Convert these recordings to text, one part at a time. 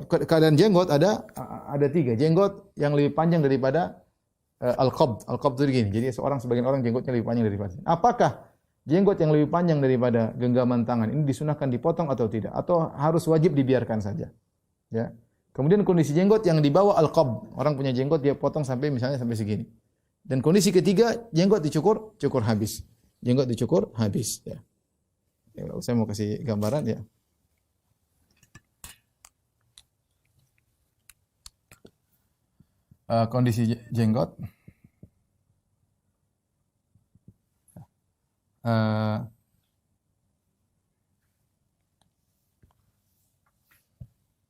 keadaan jenggot ada tiga. Jenggot yang lebih panjang daripada al-qabd. Al-qabd itu gini. Jadi sebagian orang jenggotnya lebih panjang daripada. Apakah jenggot yang lebih panjang daripada genggaman tangan ini disunahkan dipotong atau tidak? Atau harus wajib dibiarkan saja? Ya. Kemudian kondisi jenggot yang di bawah al-qabd. Orang punya jenggot dia potong misalnya sampai segini. Dan kondisi ketiga jenggot cukur habis. Jenggot dicukur habis. Ya. Saya mau kasih gambaran ya. Kondisi jenggot.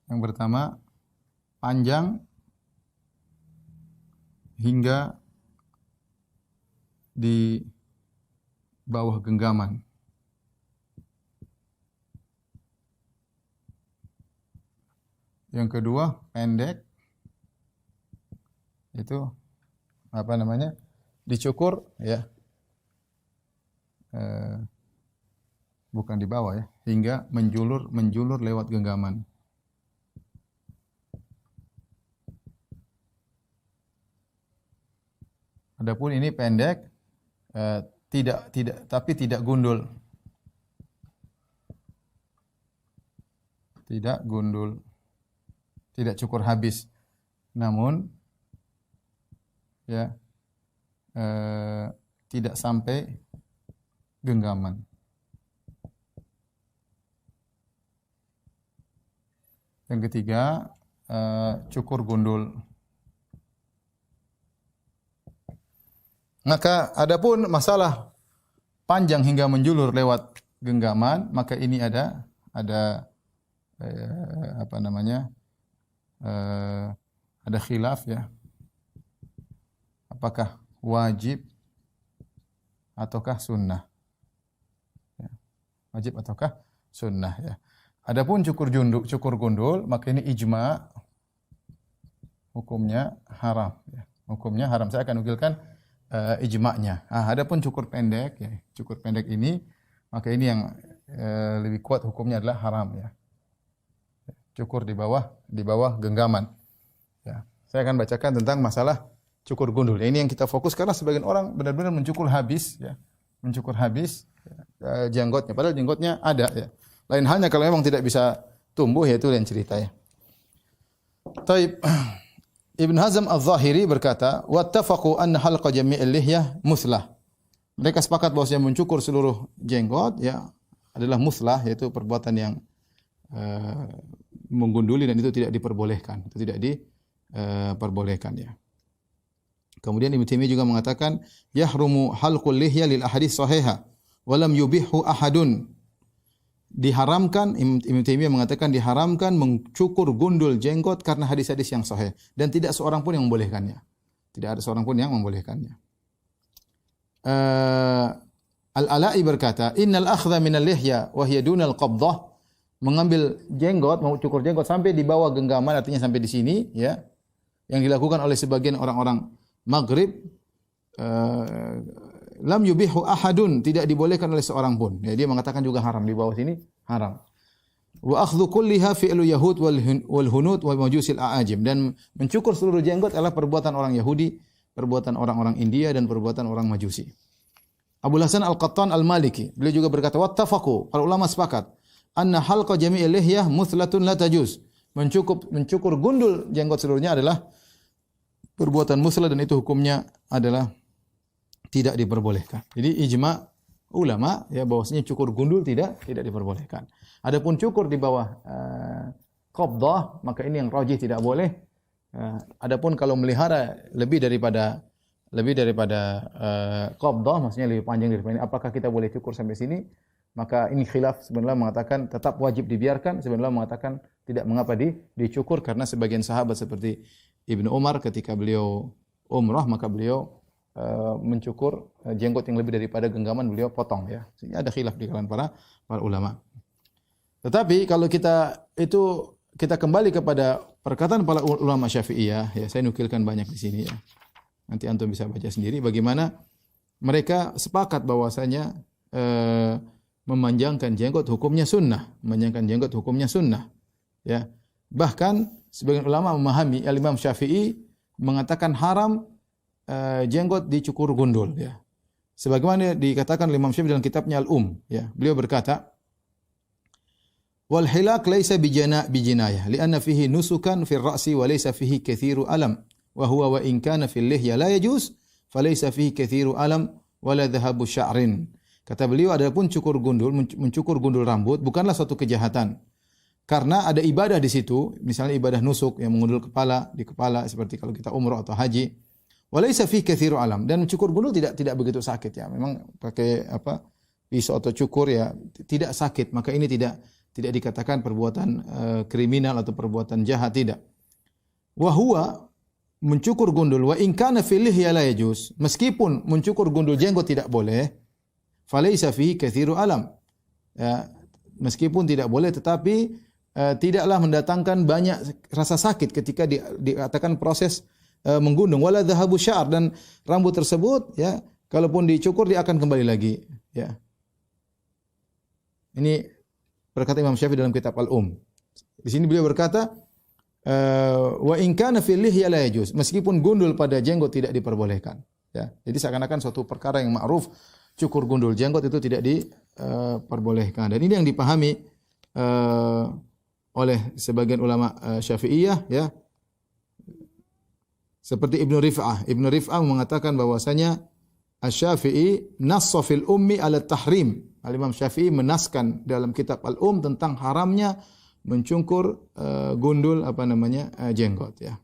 Yang pertama panjang hingga di bawah genggaman. Yang kedua pendek, itu dicukur ya, bukan di bawah ya, hingga menjulur lewat genggaman. Adapun ini pendek, tapi tidak gundul. Tidak gundul. Tidak cukur habis. Namun ya tidak sampai genggaman. Yang ketiga cukur gundul. Maka adapun masalah panjang hingga menjulur lewat genggaman, maka ini ada ada khilaf ya. Apakah wajib ataukah sunnah? Ya. Wajib ataukah sunnah ya. Adapun cukur gundul, maka ini ijma, hukumnya haram ya. Hukumnya haram. Saya akan nukilkan ijma'nya. Adapun cukur pendek ya, cukur pendek ini maka ini yang lebih kuat hukumnya adalah haram ya. Cukur di bawah genggaman. Ya. Saya akan bacakan tentang masalah cukur gundul. Ini yang kita fokus karena sebagian orang benar-benar mencukur habis ya. Mencukur habis ya, jenggotnya, padahal jenggotnya ada ya. Lain halnya kalau memang tidak bisa tumbuh ya itu lain cerita ya. Taib. Ibn Hazm Al-Zahiri berkata, "Wattafaqu anna halqa jami'il lihyah muslah." Mereka sepakat bahwasanya mencukur seluruh jenggot ya adalah muslah, yaitu perbuatan yang menggunduli dan itu tidak diperbolehkan. Itu tidak diperbolehkan ya. Kemudian Ibnu Taimiyah juga mengatakan, "Yahrumu halqul lihya lil ahadits sahihah wa lam yubihhu ahadun." Diharamkan, Ibnu Taimiyah mengatakan diharamkan mencukur gundul jenggot karena hadis-hadis yang sahih dan tidak seorang pun yang membolehkannya. Tidak ada seorang pun yang membolehkannya. Al-Ala'i berkata, "Innal akhdha minal lihya wa hiya dunal qabdah." Mengambil jenggot, mau cukur jenggot sampai di bawah genggaman, artinya sampai di sini ya. Yang dilakukan oleh sebagian orang-orang Maghrib lam yubihu ahadun, tidak dibolehkan oleh seorang pun. Ya, dia mengatakan juga haram, di bawah sini haram. Wa akhdhu kulliha fi'lu yahud wal hunud wal majusil a'ajim, dan mencukur seluruh jenggot adalah perbuatan orang Yahudi, perbuatan orang-orang India dan perbuatan orang Majusi. Abul Hasan Al-Qattan Al-Maliki, beliau juga berkata, wattafaqu, para ulama sepakat, anna halqa jami'il lihyah muthlatun la tajuz. Mencukur gundul jenggot seluruhnya adalah perbuatan muslah dan itu hukumnya adalah tidak diperbolehkan. Jadi ijma ulama ya bahwasanya cukur gundul tidak diperbolehkan. Adapun cukur di bawah qabdah, maka ini yang rajih tidak boleh. Adapun kalau melihara lebih daripada qabdah, maksudnya lebih panjang daripada ini, apakah kita boleh cukur sampai sini? Maka ini khilaf, sebenarnya mengatakan tetap wajib dibiarkan, sebenarnya mengatakan tidak mengapa dicukur karena sebagian sahabat seperti Ibnu Umar ketika beliau umrah maka beliau mencukur jenggot yang lebih daripada genggaman beliau potong ya. Sehingga ada khilaf di kalangan para ulama. Tetapi kalau kita kembali kepada perkataan para ulama Syafi'iyah ya, saya nukilkan banyak di sini ya. Nanti antum bisa baca sendiri bagaimana mereka sepakat bahwasanya memanjangkan jenggot hukumnya sunnah, memanjangkan jenggot hukumnya sunnah ya. Bahkan sebagian ulama memahami, Imam Syafi'i mengatakan haram jenggot dicukur gundul ya. Sebagaimana dikatakan oleh Imam Syafi'i dalam kitabnya ya. Beliau berkata, "Wal hilaq laisa bijinayah, li'anna fihi nusukan fil ra'si wa laisa fihi katsiru alam, wa huwa wa in kana fil lihya la yajuz, falaysa fihi katsiru alam wala dhahabu sya'rin." Kata beliau, adapun mencukur gundul rambut bukanlah suatu kejahatan. Karena ada ibadah di situ, misalnya ibadah nusuk yang mengundul di kepala seperti kalau kita umrah atau haji. Walaysa fi katsiru alam, dan mencukur gundul tidak begitu sakit ya. Memang pakai pisau atau cukur ya tidak sakit, maka ini tidak dikatakan perbuatan kriminal atau perbuatan jahat, tidak. Wa huwa, mencukur gundul, wa in kana fil lihya la yajuz, meskipun mencukur gundul jenggot tidak boleh, falaysa fi katsiru alam. Ya, meskipun tidak boleh tetapi tidaklah mendatangkan banyak rasa sakit ketika dikatakan proses menggundung. Wala dhahabu sya'r, dan rambut tersebut ya kalaupun dicukur dia akan kembali lagi ya. Ini berkata Imam Syafi'i dalam kitab Di sini beliau berkata wa in kana fil lihya la yajuz, meskipun gundul pada jenggot tidak diperbolehkan ya. Jadi seakan-akan suatu perkara yang ma'ruf, cukur gundul jenggot itu tidak diperbolehkan. Dan ini yang dipahami oleh sebagian ulama Syafi'iyah ya. Seperti Ibnu Rif'ah mengatakan bahwasanya Asy-Syafi'i nassa fil ummi ala tahrim. Al-Imam Syafi'i menaskan dalam kitab tentang haramnya mencungkur gundul jenggot ya.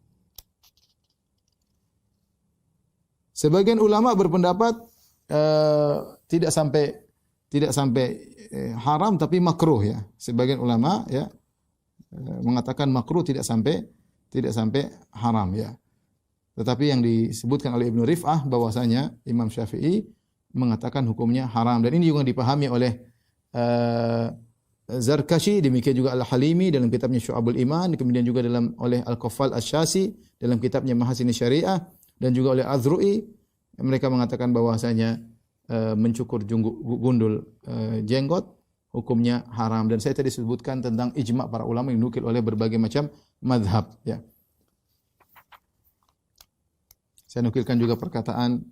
Sebagian ulama berpendapat tidak sampai haram tapi makruh ya. Sebagian ulama ya mengatakan makruh, tidak sampai haram ya. Tetapi yang disebutkan oleh Ibnu Rif'ah bahwasanya Imam Syafi'i mengatakan hukumnya haram, dan ini juga dipahami oleh Zarkashi, demikian juga Al-Halimi dalam kitabnya Syu'abul Iman, kemudian juga oleh Al-Qaffal Asy-Syasi dalam kitabnya Mahasin Syariah, dan juga oleh Azru'i. Mereka mengatakan bahwasanya mencukur gundul jenggot hukumnya haram, dan saya tadi sebutkan tentang ijma' para ulama yang dinukil oleh berbagai macam mazhab ya. Saya nukilkan juga perkataan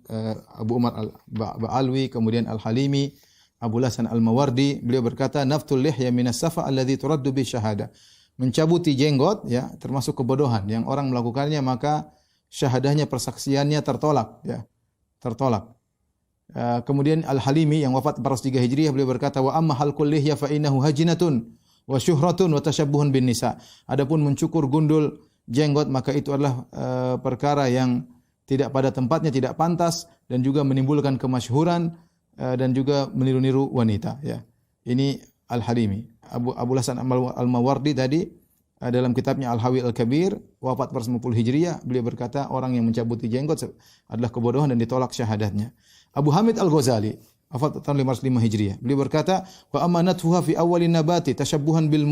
Abu Umar Al-Ba'alwi, kemudian Al-Halimi, Abu Hasan Al-Mawardi. Beliau berkata, "Naftul lihya minas safa alladhi turaddu bi syahada." Mencabuti jenggot ya termasuk kebodohan yang orang melakukannya maka syahadahnya, persaksiannya tertolak ya. Tertolak. Kemudian Al-Halimi yang wafat 403 Hijriah, beliau berkata, "Wa amma halqul lihya fa innahu hajinatun wa syuhratun wa tashabbuhun bin nisa." Adapun mencukur gundul jenggot maka itu adalah perkara yang tidak pada tempatnya, tidak pantas, dan juga menimbulkan kemasyhuran dan juga meniru-niru wanita ya. Ini Al-Halimi. Abu Hasan Al-Mawardi tadi dalam kitabnya Al-Hawi Al-Kabir wafat 450 Hijriah, beliau berkata orang yang mencabuti jenggot adalah kebodohan dan ditolak syahadatnya. Abu Hamid Al-Ghazali wafat tahun 505 Hijriah, beliau berkata, "Wa amanatuha fi awwalin nabati tashabbuhan bil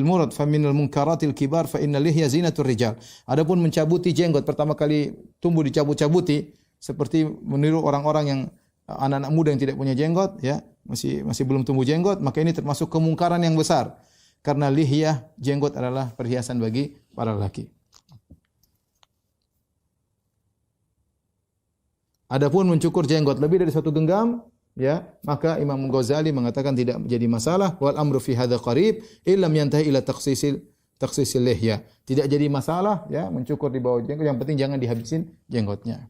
murad fa minal munkaratil kibar fa innal lihya zinatur rijal." Adapun mencabuti jenggot pertama kali tumbuh dicabut-cabuti seperti meniru orang-orang yang anak-anak muda yang tidak punya jenggot ya, masih belum tumbuh jenggot, maka ini termasuk kemungkaran yang besar. Karena lihya jenggot adalah perhiasan bagi para lelaki. Adapun mencukur jenggot lebih dari satu genggam ya, maka Imam Ghazali mengatakan tidak menjadi masalah. Wal amru fi hadza qarib illam yantahi ila takhsisil lihya. Tidak jadi masalah ya mencukur di bawah jenggot, yang penting jangan dihabisin jenggotnya.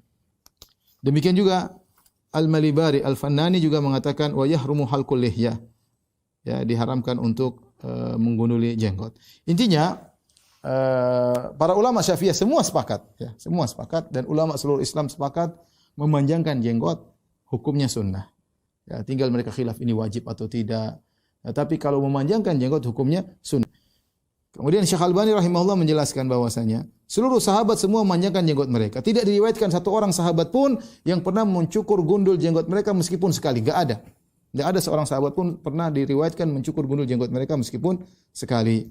Demikian juga Al-Malibari Al-Fannani juga mengatakan wa yahrumu halqul lihya. Ya, diharamkan untuk menggunduli jenggot. Intinya para ulama Syafi'iyah semua sepakat ya, semua sepakat, dan ulama seluruh Islam sepakat memanjangkan jenggot hukumnya sunnah. Ya, tinggal mereka khilaf ini wajib atau tidak. Ya, tapi kalau memanjangkan jenggot hukumnya sunnah. Kemudian Syekh Al-Albani rahimahullah menjelaskan bahwasanya seluruh sahabat semua memanjangkan jenggot mereka. Tidak diriwayatkan satu orang sahabat pun yang pernah mencukur gundul jenggot mereka meskipun sekali, enggak ada. Tidak ada seorang sahabat pun pernah diriwayatkan mencukur gundul jenggot mereka meskipun sekali.